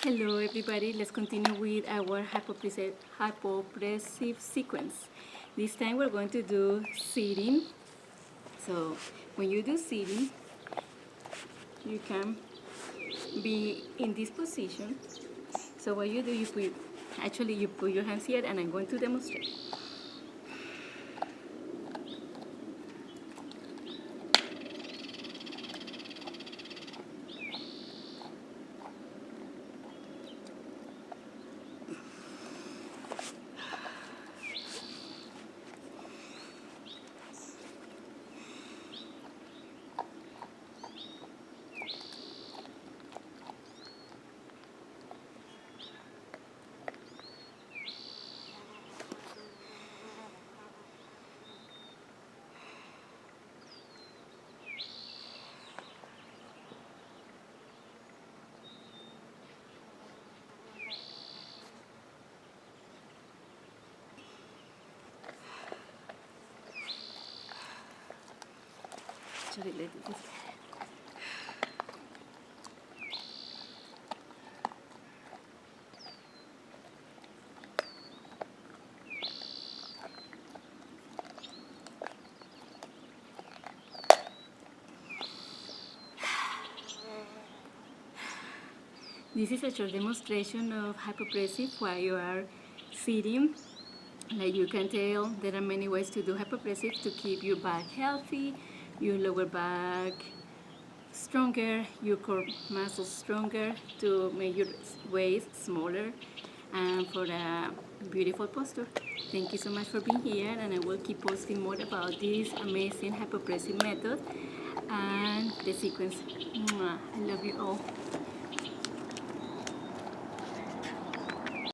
Hello everybody, let's continue with our hypopressive sequence. This time we're going to do sitting. So when you do sitting, you can be in this position. So what you do, you put your hands here, and I'm going to demonstrate. Let's do this. This is a short demonstration of hypopressive while you are sitting. Like you can tell, there are many ways to do hypopressive to keep your back healthy, your lower back stronger, your core muscles stronger, to make your waist smaller, and for a beautiful posture. Thank you so much for being here, and I will keep posting more about this amazing hypopressive method and the sequence. I love you all.